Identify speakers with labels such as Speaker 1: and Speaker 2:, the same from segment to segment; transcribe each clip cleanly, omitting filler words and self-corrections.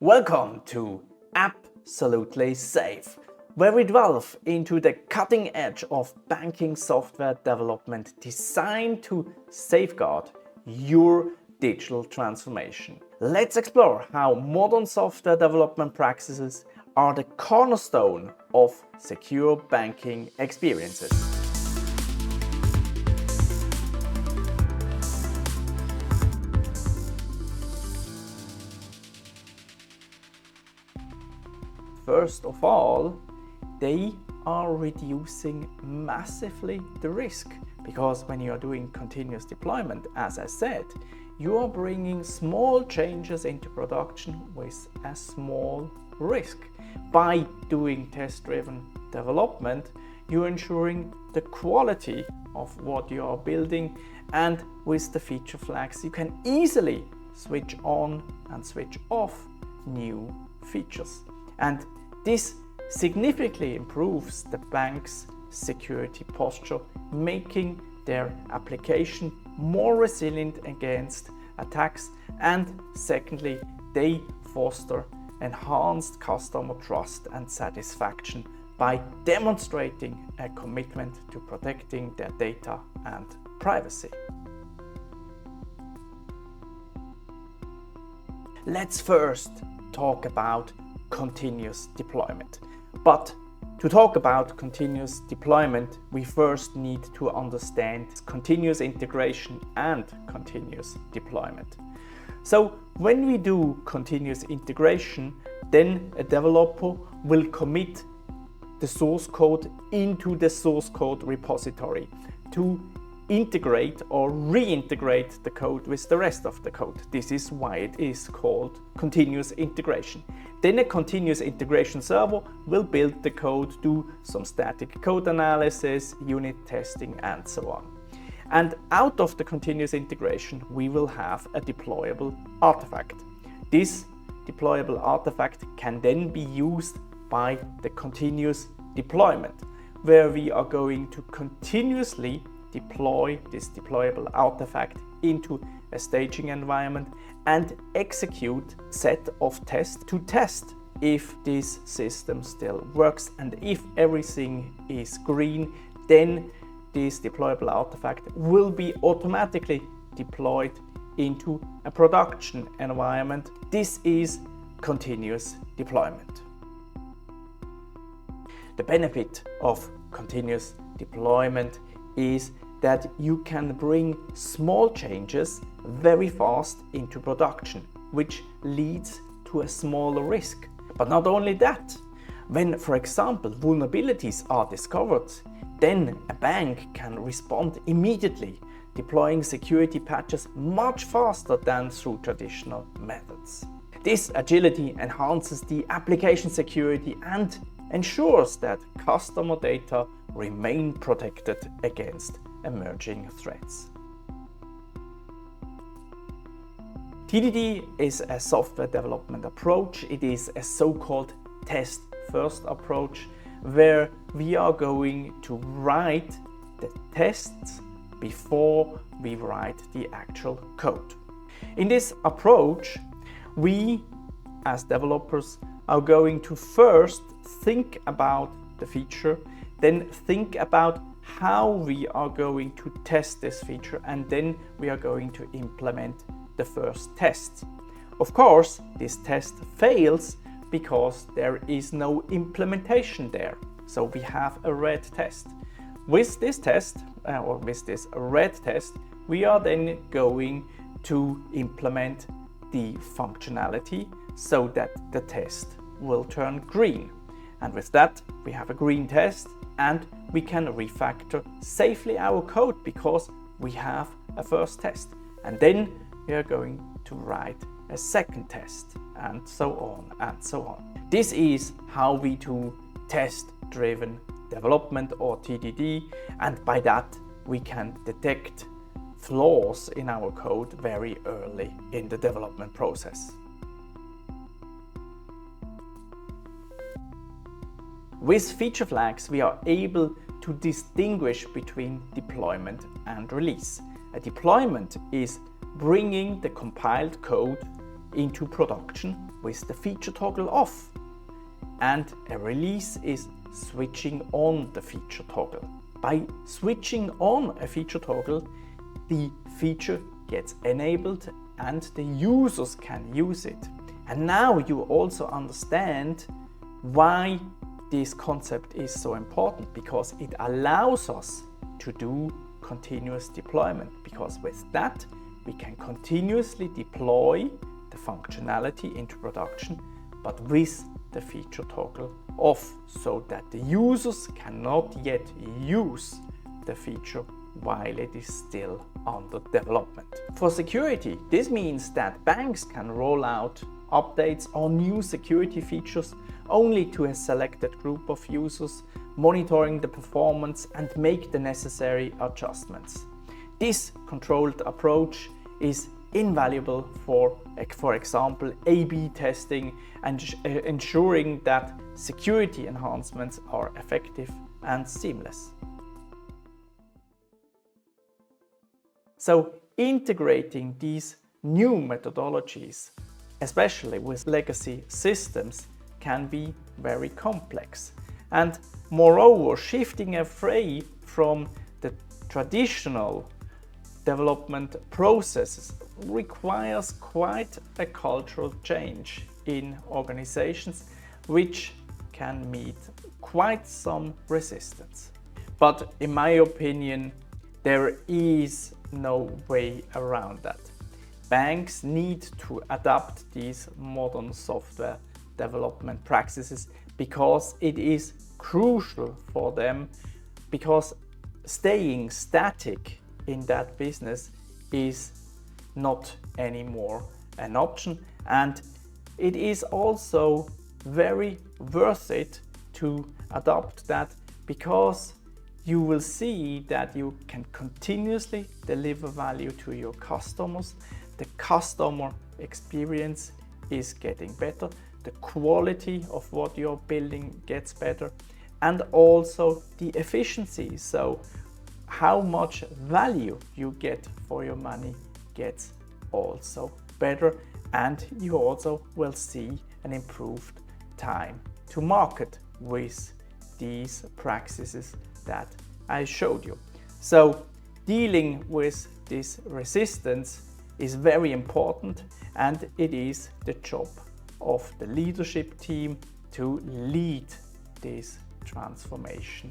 Speaker 1: Welcome to App-Solutely Safe, where we delve into the cutting edge of banking software development designed to safeguard your digital transformation. Let's explore how modern software development practices are the cornerstone of secure banking experiences. First of all, they are reducing massively the risk, because when you are doing continuous deployment, as I said, you are bringing small changes into production with a small risk. By doing test-driven development, you're ensuring the quality of what you are building, and with the feature flags, you can easily switch on and switch off new features. And this significantly improves the bank's security posture, making their application more resilient against attacks, and secondly, they foster enhanced customer trust and satisfaction by demonstrating a commitment to protecting their data and privacy. Let's first talk about continuous deployment. But to talk about continuous deployment, we first need to understand continuous integration and continuous deployment. So when we do continuous integration, then a developer will commit the source code into the source code repository to integrate or reintegrate the code with the rest of the code. This is why it is called continuous integration. Then a continuous integration server will build the code, do some static code analysis, unit testing, and so on. And out of the continuous integration, we will have a deployable artifact. This deployable artifact can then be used by the continuous deployment, where we are going to continuously deploy this deployable artifact into a staging environment and execute a set of tests to test if this system still works. And if everything is green, then this deployable artifact will be automatically deployed into a production environment. This is continuous deployment. The benefit of continuous deployment is that you can bring small changes very fast into production, which leads to a smaller risk. But not only that, when, for example, vulnerabilities are discovered, then a bank can respond immediately, deploying security patches much faster than through traditional methods. This agility enhances the application security and ensures that customer data remain protected against emerging threats. TDD is a software development approach. It is a so-called test-first approach, where we are going to write the tests before we write the actual code. In this approach, we as developers are going to first think about the feature, then think about how we are going to test this feature, and then we are going to implement the first test. Of course, this test fails because there is no implementation there. So we have a red test. With this test, or with this red test, we are then going to implement the functionality so that the test will turn green. And with that, we have a green test, and we can refactor safely our code because we have a first test. And then we are going to write a second test, and so on and so on. This is how we do test-driven development, or TDD, and by that we can detect flaws in our code very early in the development process. With feature flags, we are able to distinguish between deployment and release. A deployment is bringing the compiled code into production with the feature toggle off. And a release is switching on the feature toggle. By switching on a feature toggle, the feature gets enabled and the users can use it. And now you also understand why this concept is so important, because it allows us to do continuous deployment, because with that we can continuously deploy the functionality into production, but with the feature toggle off, so that the users cannot yet use the feature while it is still under development. For security, this means that banks can roll out updates or new security features only to a selected group of users, monitoring the performance and make the necessary adjustments. This controlled approach is invaluable for example, A/B testing and ensuring that security enhancements are effective and seamless. So integrating these new methodologies, especially with legacy systems, can be very complex. And moreover, shifting away from the traditional development processes requires quite a cultural change in organizations, which can meet quite some resistance. But in my opinion, there is no way around that. Banks need to adapt these modern software development practices because it is crucial for them, because staying static in that business is not anymore an option, and it is also very worth it to adopt that, because you will see that you can continuously deliver value to your customers. The customer experience is getting better, the quality of what you're building gets better, and also the efficiency. So how much value you get for your money gets also better, and you also will see an improved time to market with these practices that I showed you. So dealing with this resistance is very important, and it is the job of the leadership team to lead this transformation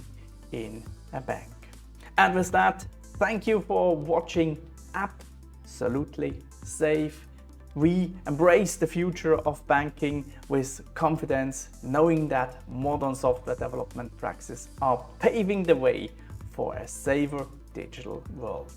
Speaker 1: in a bank. And with that, thank you for watching App-Solutely Safe. We embrace the future of banking with confidence, knowing that modern software development practices are paving the way for a safer digital world.